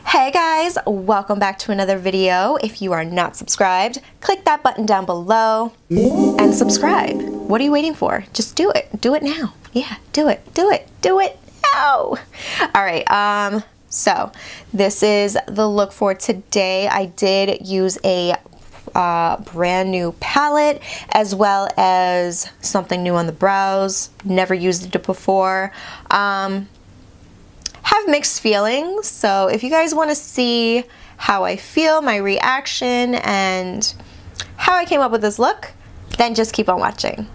Hey guys, welcome back to another video. If you are not subscribed, click that button down below and subscribe. What are you waiting for? Just do it. Do it now. Yeah, do it. Do it. Do it now. All right, so this is the look for today. I did use a brand new palette as well as something new on the brows. Never used it before. Have mixed feelings, so if you guys want to see how I feel, my reaction, and how I came up with this look, then just keep on watching.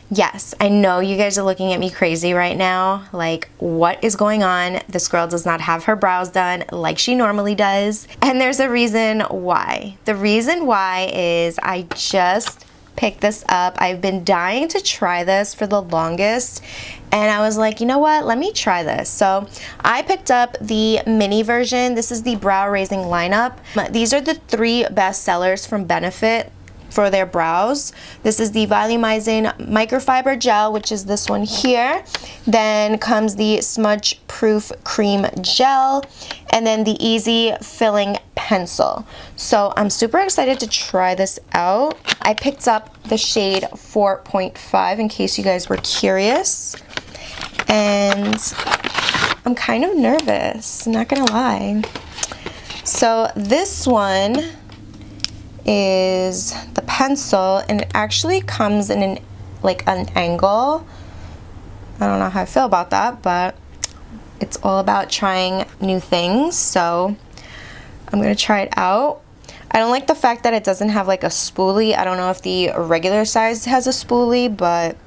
Yes, I know you guys are looking at me crazy right now, like what is going on? This girl does not have her brows done like she normally does, and there's a reason why. The reason why is I just picked this up. I've been dying to try this for the longest, and I was like, you know what, let me try this. So I picked up the mini version. This is the brow raising lineup. These are the 3 best sellers from Benefit for their brows. This is the volumizing microfiber gel, which is this one here. Then comes the smudge proof cream gel, and then the easy filling pencil. So I'm super excited to try this out. I picked up the shade 4.5 in case you guys were curious, and I'm kind of nervous, not gonna lie. So this one is the pencil, and it actually comes in an angle. I don't know how I feel about that, but it's all about trying new things, so I'm gonna try it out. I don't like the fact that it doesn't have like a spoolie. I don't know if the regular size has a spoolie, but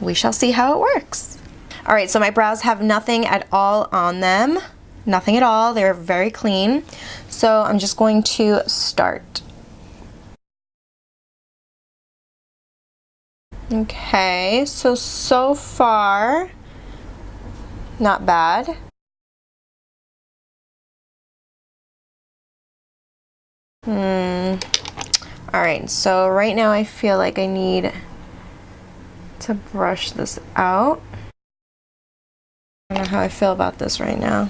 we shall see how it works. All right, so my brows have nothing at all on them. Nothing at all. They're very clean. So I'm just going to start. Okay, so far, not bad. All right, so right now I feel like I need to brush this out. I don't know how I feel about this right now.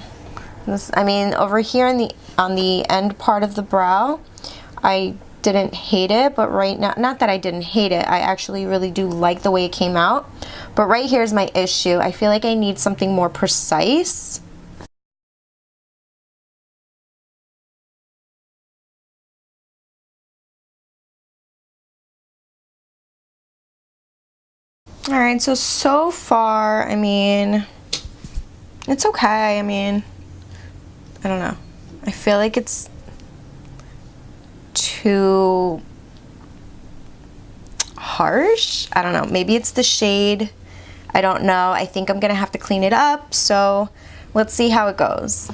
I mean, over here on the end part of the brow, I didn't hate it, but right now, not that I didn't hate it, I actually really do like the way it came out. But right here is my issue. I feel like I need something more precise. All right, so far, I mean, it's okay. I mean, I don't know. I feel like it's too harsh. I don't know. Maybe it's the shade. I don't know. I think I'm gonna have to clean it up. So let's see how it goes.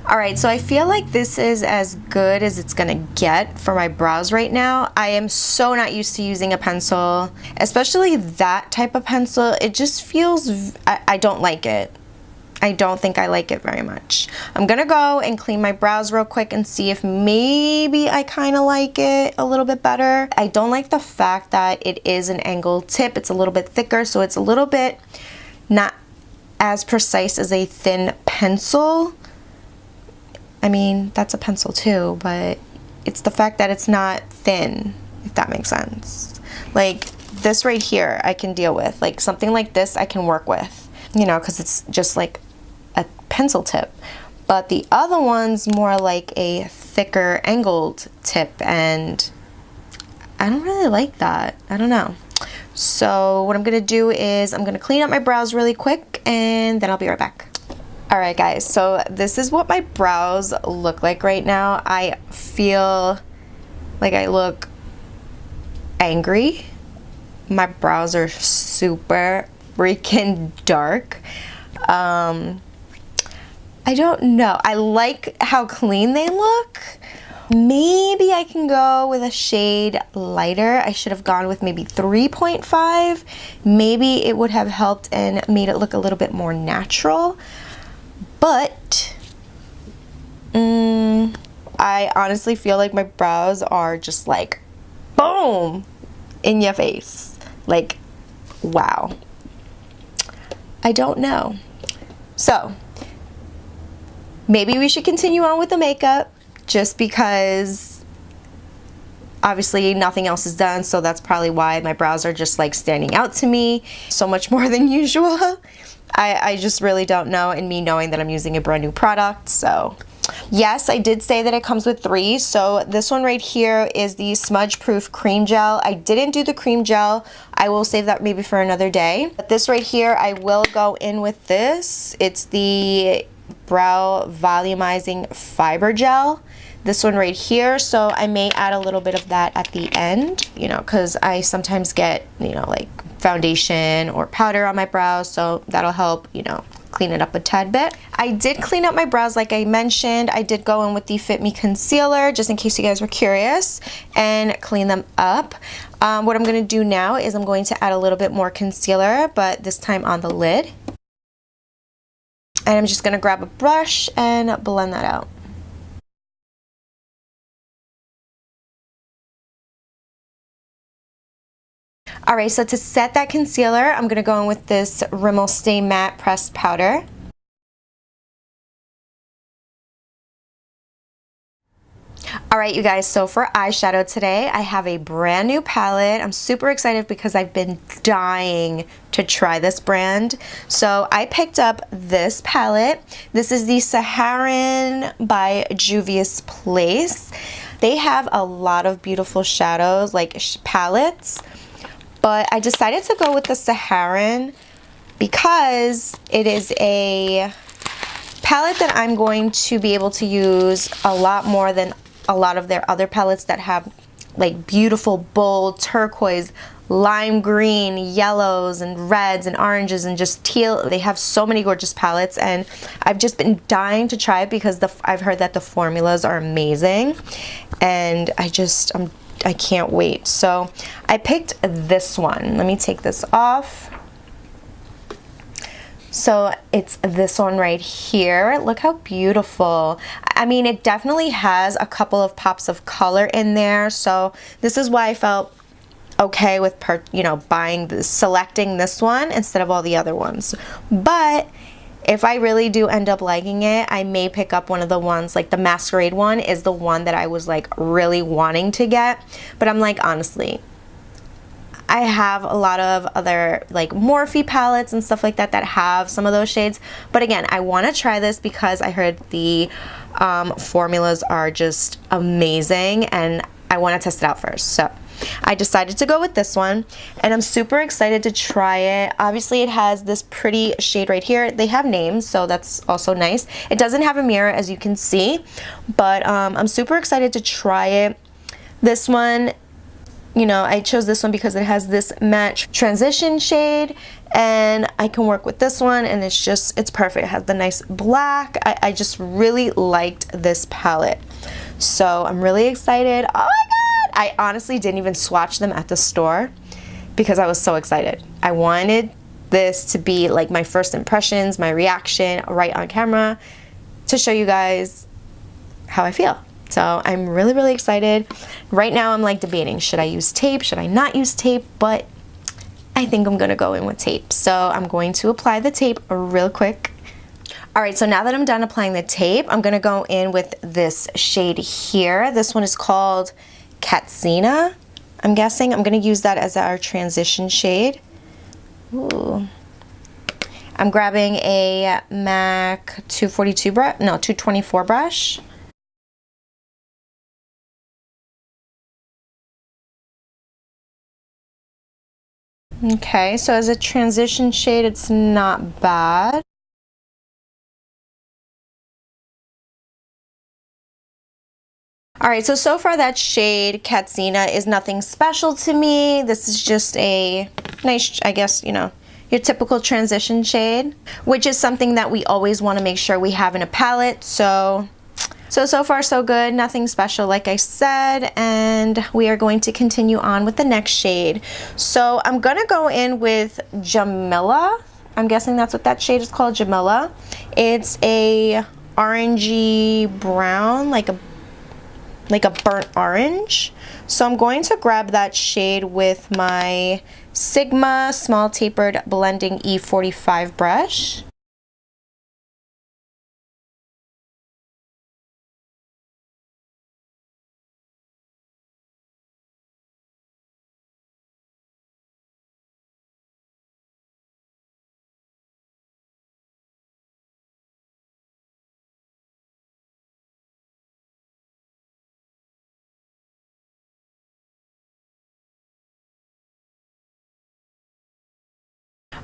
All right, so I feel like this is as good as it's gonna get for my brows right now. I am so not used to using a pencil, especially that type of pencil. It just feels, I don't like it. I don't think I like it very much. I'm gonna go and clean my brows real quick and see if maybe I kind of like it a little bit better. I don't like the fact that it is an angled tip. It's a little bit thicker, so it's a little bit not as precise as a thin pencil. I mean, that's a pencil too, but it's the fact that it's not thin, if that makes sense. Like this right here, I can deal with. Like something like this, I can work with, you know, because it's just like a pencil tip. But the other one's more like a thicker angled tip, and I don't really like that. I don't know. So what I'm gonna do is I'm gonna clean up my brows really quick, and then I'll be right back. All right guys, so this is what my brows look like right now. I feel like I look angry. My brows are super freaking dark. I don't know. I like how clean they look. Maybe I can go with a shade lighter. I should have gone with maybe 3.5. Maybe it would have helped and made it look a little bit more natural. But I honestly feel like my brows are just like, boom, in your face. Like, wow. I don't know. So maybe we should continue on with the makeup, just because obviously nothing else is done, so that's probably why my brows are just like standing out to me so much more than usual. I just really don't know, and me knowing that I'm using a brand new product. So yes, I did say that it comes with 3. So this one right here is the smudge proof cream gel. I didn't do the cream gel. I will save that maybe for another day. But this right here, I will go in with this. It's the brow volumizing fiber gel. This one right here. So I may add a little bit of that at the end, you know, because I sometimes get, you know, like foundation or powder on my brows, so that'll help, you know, clean it up a tad bit. I did clean up my brows like I mentioned. I did go in with the Fit Me concealer, just in case you guys were curious, and clean them up. What I'm going to do now is I'm going to add a little bit more concealer, but this time on the lid. And I'm just going to grab a brush and blend that out. Alright, so to set that concealer, I'm going to go in with this Rimmel Stay Matte Pressed Powder. Alright, you guys, so for eyeshadow today, I have a brand new palette. I'm super excited because I've been dying to try this brand. So I picked up this palette. This is the Saharan by Juvias Place. They have a lot of beautiful shadows, like palettes. But I decided to go with the Saharan because it is a palette that I'm going to be able to use a lot more than a lot of their other palettes that have like beautiful, bold, turquoise, lime green, yellows, and reds, and oranges, and just teal. They have so many gorgeous palettes, and I've just been dying to try it because I've heard that the formulas are amazing, and I can't wait. So I picked this one. Let me take this off. So it's this one right here. Look how beautiful. I mean, it definitely has a couple of pops of color in there. So this is why I felt okay with selecting this one instead of all the other ones. But if I really do end up liking it, I may pick up one of the ones, like the Masquerade one is the one that I was like really wanting to get. But I'm like, honestly, I have a lot of other like Morphe palettes and stuff like that that have some of those shades. But again, I want to try this because I heard the formulas are just amazing, and I want to test it out first. So I decided to go with this one, and I'm super excited to try it. Obviously, it has this pretty shade right here. They have names, so that's also nice. It doesn't have a mirror, as you can see, but I'm super excited to try it. This one, you know, I chose this one because it has this matte transition shade, and I can work with this one, and it's perfect. It has the nice black. I just really liked this palette, so I'm really excited. Oh my god! I honestly didn't even swatch them at the store because I was so excited. I wanted this to be like my first impressions, my reaction right on camera, to show you guys how I feel. So I'm really, really excited. Right now I'm like debating, should I use tape? Should I not use tape? But I think I'm gonna go in with tape. So I'm going to apply the tape real quick. All right, so now that I'm done applying the tape, I'm gonna go in with this shade here. This one is called Katsina, I'm guessing. I'm going to use that as our transition shade. Ooh. I'm grabbing a MAC 224 brush. Okay, so as a transition shade, it's not bad. Alright, so far that shade, Katsina, is nothing special to me. This is just a nice, I guess, you know, your typical transition shade, which is something that we always want to make sure we have in a palette. So far so good, nothing special like I said, and we are going to continue on with the next shade. So I'm going to go in with Jamila. I'm guessing that's what that shade is called, Jamila. It's a orangey brown, like a like a burnt orange. So I'm going to grab that shade with my Sigma Small Tapered Blending E45 brush.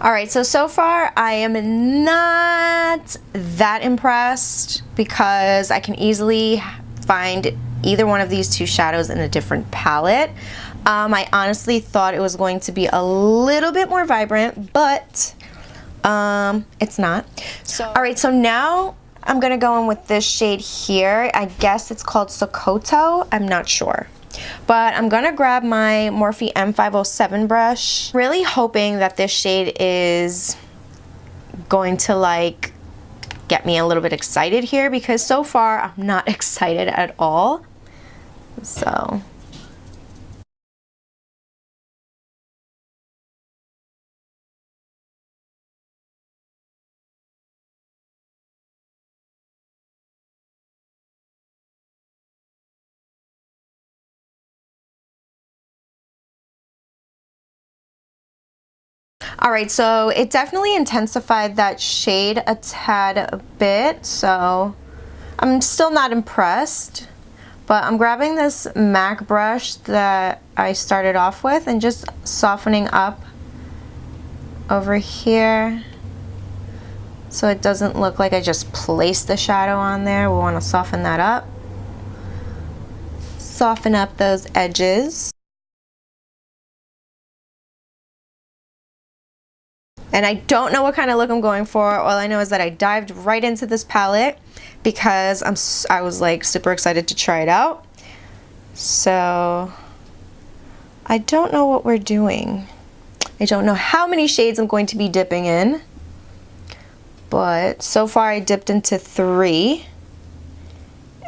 Alright, so far I am not that impressed because I can easily find either one of these two shadows in a different palette. I honestly thought it was going to be a little bit more vibrant, but it's not. Alright, so now I'm going to go in with this shade here. I guess it's called Xoxo. I'm not sure. But I'm gonna grab my Morphe M507 brush, really hoping that this shade is going to like get me a little bit excited here, because so far I'm not excited at all. So alright, so it definitely intensified that shade a tad a bit, so I'm still not impressed. But I'm grabbing this MAC brush that I started off with and just softening up over here so it doesn't look like I just placed the shadow on there. We want to soften that up. Soften up those edges. And I don't know what kind of look I'm going for. All I know is that I dived right into this palette because I was like super excited to try it out. So I don't know what we're doing. I don't know how many shades I'm going to be dipping in. But so far I dipped into 3.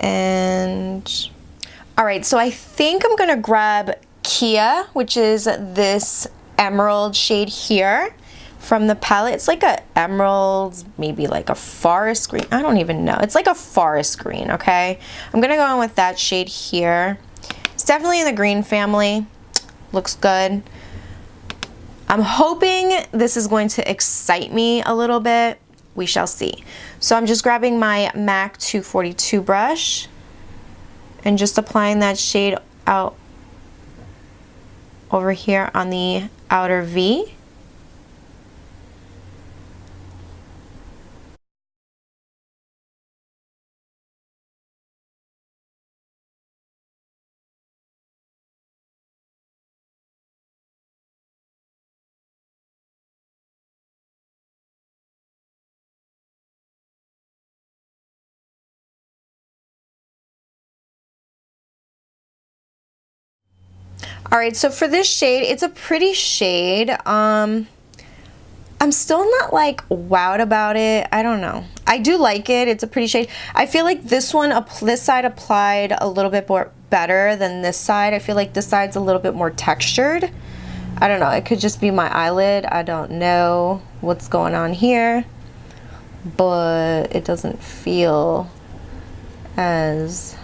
And alright, so I think I'm gonna grab Kia, which is this emerald shade here from the palette. It's like a emerald, maybe like a forest green. I don't even know. It's like a forest green, okay? I'm gonna go in with that shade here. It's definitely in the green family. Looks good. I'm hoping this is going to excite me a little bit. We shall see. So I'm just grabbing my MAC 242 brush and just applying that shade out over here on the outer V. Alright, so for this shade, it's a pretty shade. I'm still not like wowed about it. I don't know. I do like it. It's a pretty shade. I feel like this side applied a little bit more better than this side. I feel like this side's a little bit more textured. I don't know. It could just be my eyelid. I don't know what's going on here, but it doesn't feel as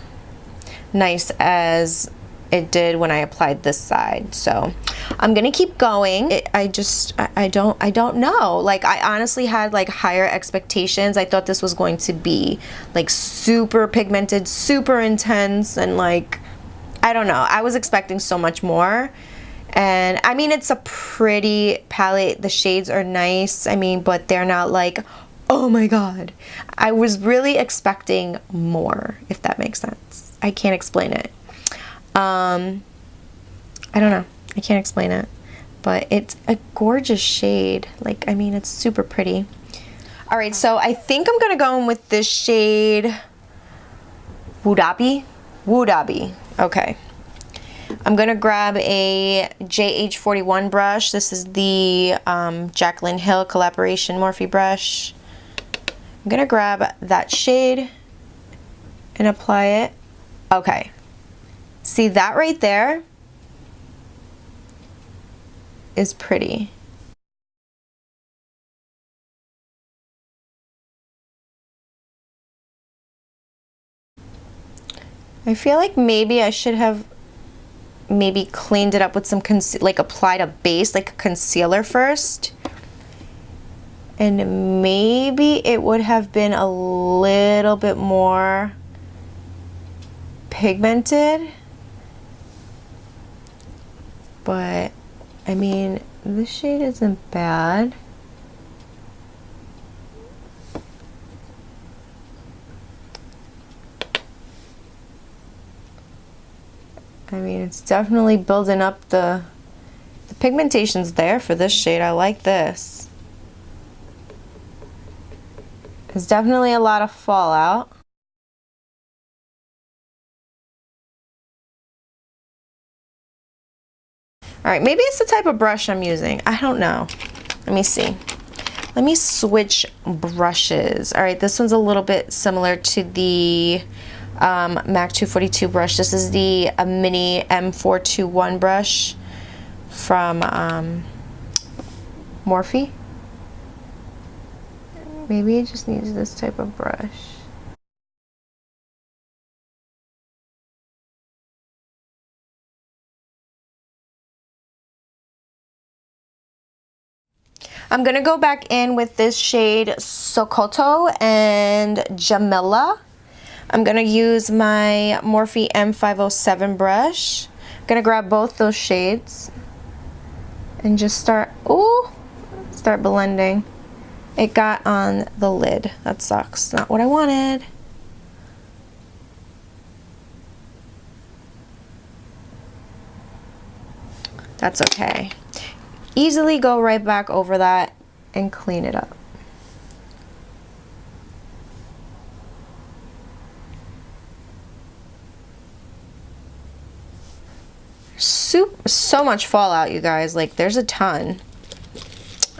nice as it did when I applied this side. So I'm gonna keep going. I don't know. Like, I honestly had like higher expectations. I thought this was going to be like super pigmented, super intense, and like, I don't know. I was expecting so much more. And I mean, it's a pretty palette. The shades are nice. I mean, but they're not like, oh my god. I was really expecting more, if that makes sense. I can't explain it. I don't know. I can't explain it. But it's a gorgeous shade. Like, I mean, it's super pretty. Alright, so I think I'm gonna go in with this shade Wudabi. Okay. I'm gonna grab a JH41 brush. This is the Jaclyn Hill collaboration Morphe brush. I'm gonna grab that shade and apply it. Okay. See, that right there is pretty. I feel like maybe I should have maybe cleaned it up with some like applied a base, like a concealer first. And maybe it would have been a little bit more pigmented. But I mean, this shade isn't bad. I mean, it's definitely building up the pigmentation's there for this shade. I like this. There's definitely a lot of fallout. All right, maybe it's the type of brush I'm using. I don't know. Let me see. Let me switch brushes. All right, this one's a little bit similar to the MAC 242 brush. This is the mini M421 brush from Morphe. Maybe it just needs this type of brush. I'm gonna go back in with this shade Xoxo and Jamila. I'm gonna use my Morphe M507 brush. I'm gonna grab both those shades and just start blending. It got on the lid. That sucks. Not what I wanted. That's okay. Easily go right back over that and clean it up. So much fallout, you guys. Like, there's a ton.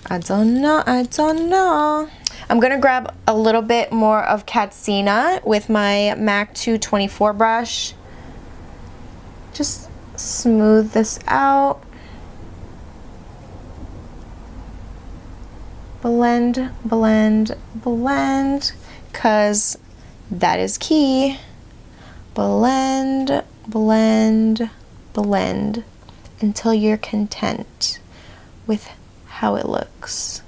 I don't know. I'm gonna grab a little bit more of Katsina with my MAC 224 brush. Just smooth this out. Blend, blend, blend, because that is key. Blend, blend, blend until you're content with how it looks.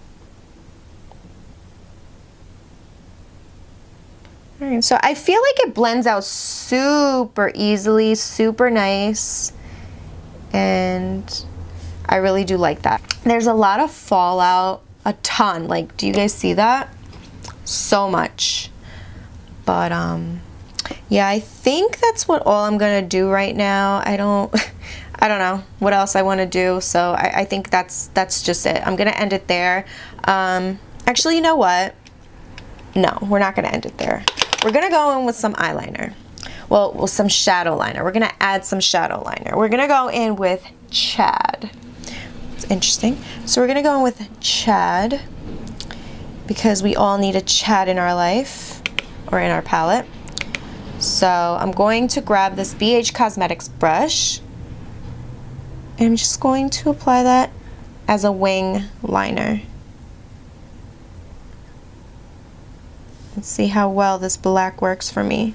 All right, so I feel like it blends out super easily, super nice, and I really do like that. There's a lot of fallout, a ton. Like, do you guys see that? So much. But yeah, I think that's what all I'm gonna do right now. I don't know what else I want to do, so I think that's just it. I'm gonna end it there. Actually, you know what? No, we're not gonna end it there. We're gonna go in with some eyeliner. Well, with some shadow liner. We're gonna add some shadow liner. We're gonna go in with Chad. It's interesting. So we're gonna go in with Chad because we all need a Chad in our life or in our palette. So I'm going to grab this BH Cosmetics brush and I'm just going to apply that as a wing liner. Let's see how well this black works for me.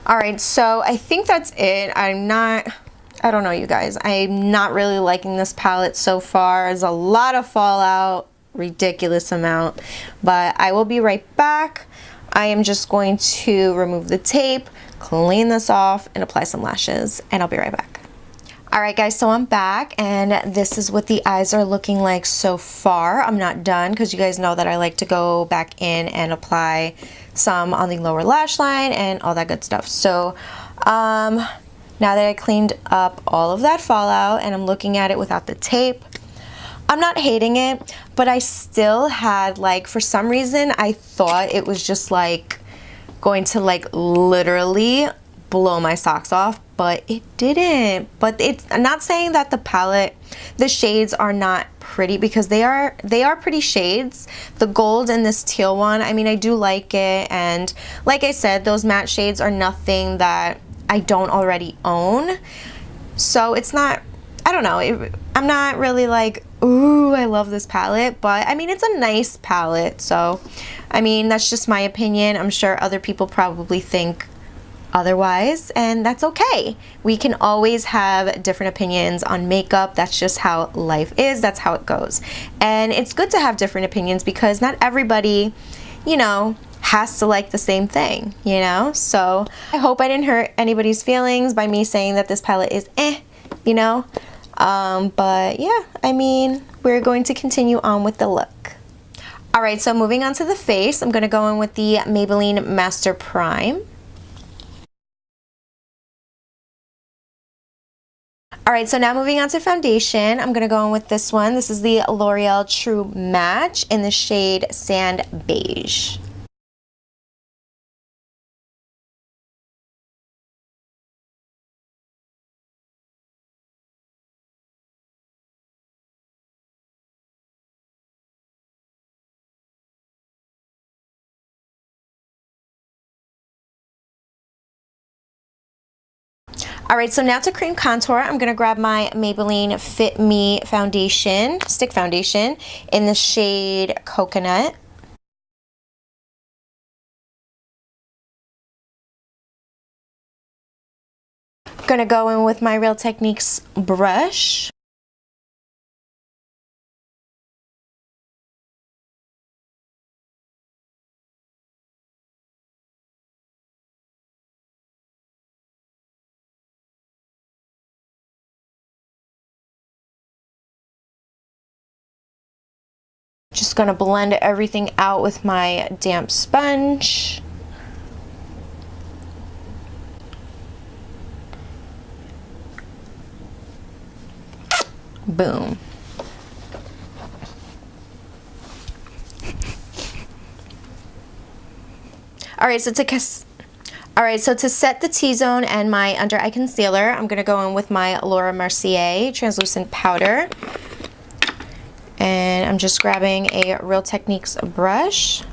All right, so I think that's it. I don't know, you guys. I'm not really liking this palette so far. There's a lot of fallout, ridiculous amount, but I will be right back. I am just going to remove the tape, clean this off, and apply some lashes, and I'll be right back. All right, guys, so I'm back, and this is what the eyes are looking like so far. I'm not done because you guys know that I like to go back in and apply some on the lower lash line and all that good stuff. So now that I cleaned up all of that fallout and I'm looking at it without the tape, I'm not hating it, but I still had, like, for some reason I thought it was just like going to like literally blow my socks off, but it didn't. But I'm not saying that the palette, the shades are not pretty, because they are pretty shades. The gold and this teal one, I mean, I do like it, and like I said, those matte shades are nothing that I don't already own, so it's not, I don't know, I'm not really like, ooh, I love this palette, but I mean, it's a nice palette. So I mean, that's just my opinion. I'm sure other people probably think otherwise, and that's okay. We can always have different opinions on makeup. That's just how life is. That's how it goes. And it's good to have different opinions, because not everybody, you know, has to like the same thing, you know? So I hope I didn't hurt anybody's feelings by me saying that this palette is you know? But yeah, I mean, we're going to continue on with the look. All right, so moving on to the face, I'm gonna go in with the Maybelline Master Prime. All right, so now moving on to foundation, I'm gonna go in with this one. This is the L'Oreal True Match in the shade Sand Beige. Alright, so now to cream contour, I'm going to grab my Maybelline Fit Me foundation, stick foundation, in the shade Coconut. I'm going to go in with my Real Techniques brush. Just gonna blend everything out with my damp sponge. Boom. Alright, so to set the T-zone and my under eye concealer, I'm gonna go in with my Laura Mercier translucent powder. And I'm just grabbing a Real Techniques brush.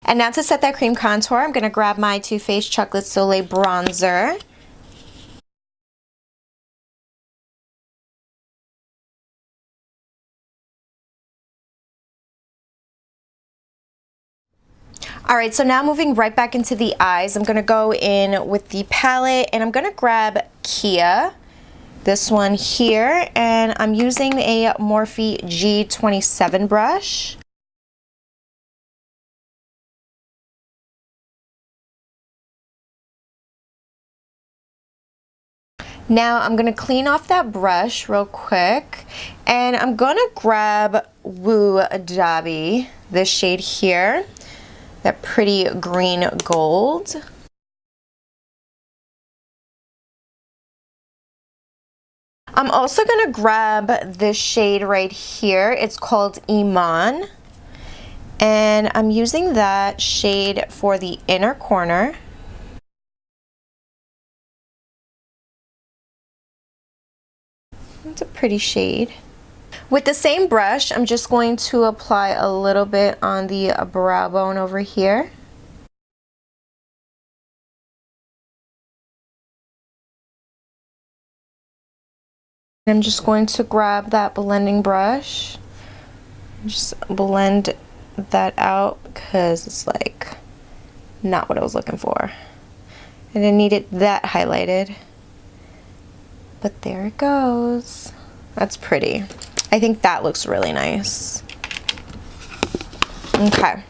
And now to set that cream contour, I'm going to grab my Too Faced Chocolate Soleil bronzer. Alright, so now moving right back into the eyes, I'm going to go in with the palette, and I'm going to grab Kia, this one here, and I'm using a Morphe G27 brush. Now I'm going to clean off that brush real quick, and I'm going to grab Woo Dabi, this shade here. That pretty green gold. I'm also going to grab this shade right here. It's called Iman. And I'm using that shade for the inner corner. It's a pretty shade. With the same brush, I'm just going to apply a little bit on the brow bone over here. I'm just going to grab that blending brush, just blend that out, because it's like not what I was looking for. I didn't need it that highlighted, but there it goes. That's pretty. I think that looks really nice. Okay,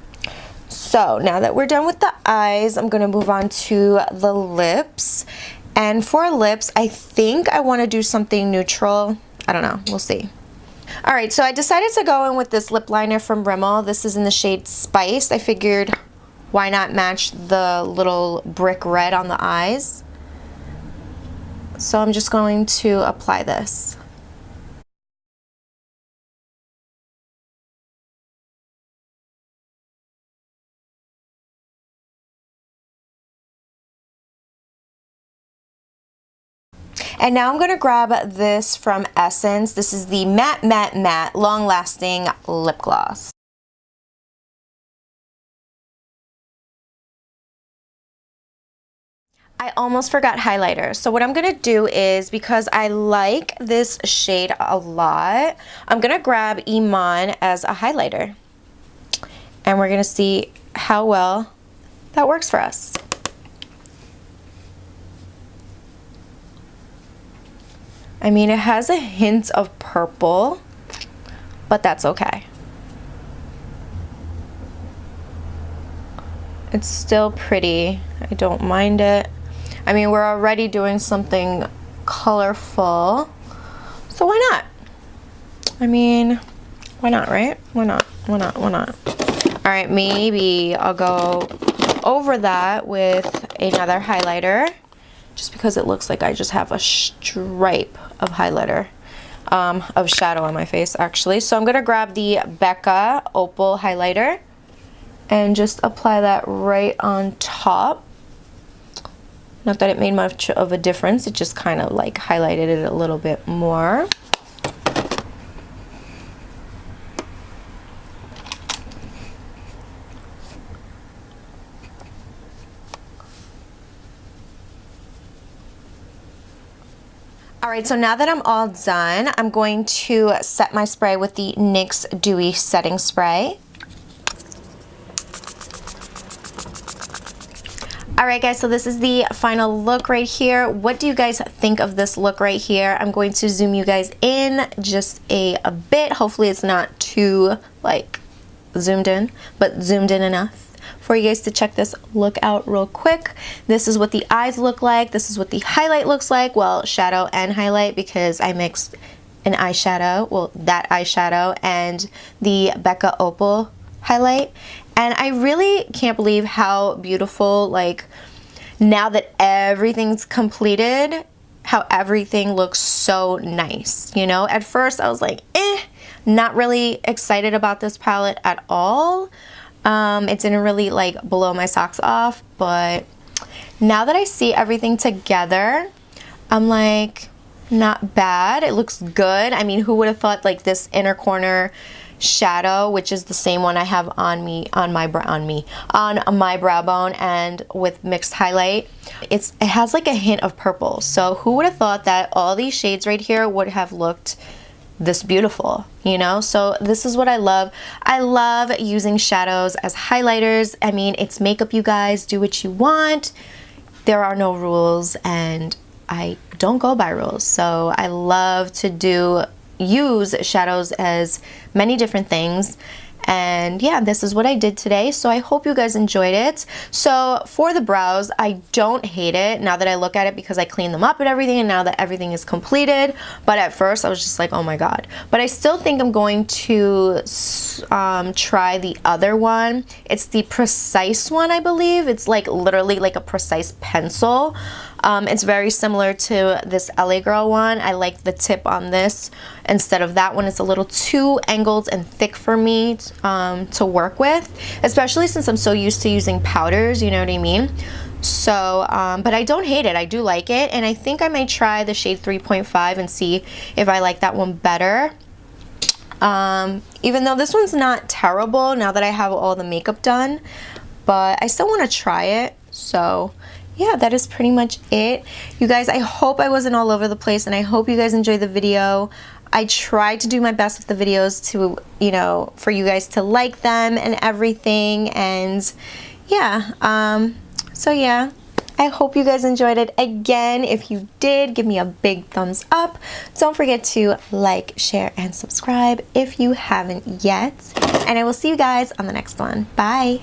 so now that we're done with the eyes, I'm gonna move on to the lips. And for lips, I think I wanna do something neutral. I don't know, we'll see. All right, so I decided to go in with this lip liner from Rimmel. This is in the shade Spice. I figured why not match the little brick red on the eyes. So I'm just going to apply this. And now I'm going to grab this from Essence. This is the Matte Matte Matte Long Lasting Lip Gloss. I almost forgot highlighter. So what I'm going to do is, because I like this shade a lot, I'm going to grab Iman as a highlighter. And we're going to see how well that works for us. I mean, it has a hint of purple, but that's okay. It's still pretty. I don't mind it. I mean, we're already doing something colorful, so why not? I mean, why not, right? Why not? Why not? Why not? All right, maybe I'll go over that with another highlighter, just because it looks like I just have a stripe of highlighter, of shadow on my face, actually. So I'm gonna grab the Becca Opal highlighter and just apply that right on top. Not that it made much of a difference, it just kind of like highlighted it a little bit more. Alright, so now that I'm all done, I'm going to set my spray with the NYX Dewy Setting Spray. Alright guys, so this is the final look right here. What do you guys think of this look right here? I'm going to zoom you guys in just a bit. Hopefully it's not too like zoomed in, but zoomed in enough for you guys to check this look out real quick. This is what the eyes look like. This is what the highlight looks like. Well, shadow and highlight, because I mixed an eyeshadow, well, that eyeshadow and the Becca Opal highlight. And I really can't believe how beautiful, like, now that everything's completed, how everything looks so nice, you know? At first I was like, not really excited about this palette at all. It didn't really like blow my socks off, but now that I see everything together, I'm like, not bad. It looks good. I mean, who would have thought like this inner corner shadow, which is the same one I have on my brow bone and with mixed highlight, it has like a hint of purple. So who would have thought that all these shades right here would have looked this beautiful, you know? So this is what I love. I love using shadows as highlighters. I mean, it's makeup, you guys. Do what you want. There are no rules, and I don't go by rules. So I love to use shadows as many different things. And yeah, this is what I did today. So I hope you guys enjoyed it. So for the brows, I don't hate it now that I look at it, because I cleaned them up and everything, and now that everything is completed. But at first I was just like, oh my god. But I still think I'm going to try the other one. It's the Precise one, I believe. It's like literally like a precise pencil. It's very similar to this LA Girl one. I like the tip on this instead of that one. It's a little too angled and thick for me to work with, especially since I'm so used to using powders, you know what I mean? So, but I don't hate it. I do like it, and I think I might try the shade 3.5 and see if I like that one better. Even though this one's not terrible now that I have all the makeup done, but I still want to try it. So yeah, that is pretty much it. You guys, I hope I wasn't all over the place, and I hope you guys enjoyed the video. I tried to do my best with the videos to, you know, for you guys to like them and everything. And yeah, so yeah, I hope you guys enjoyed it. Again, if you did, give me a big thumbs up. Don't forget to like, share, and subscribe if you haven't yet. And I will see you guys on the next one. Bye.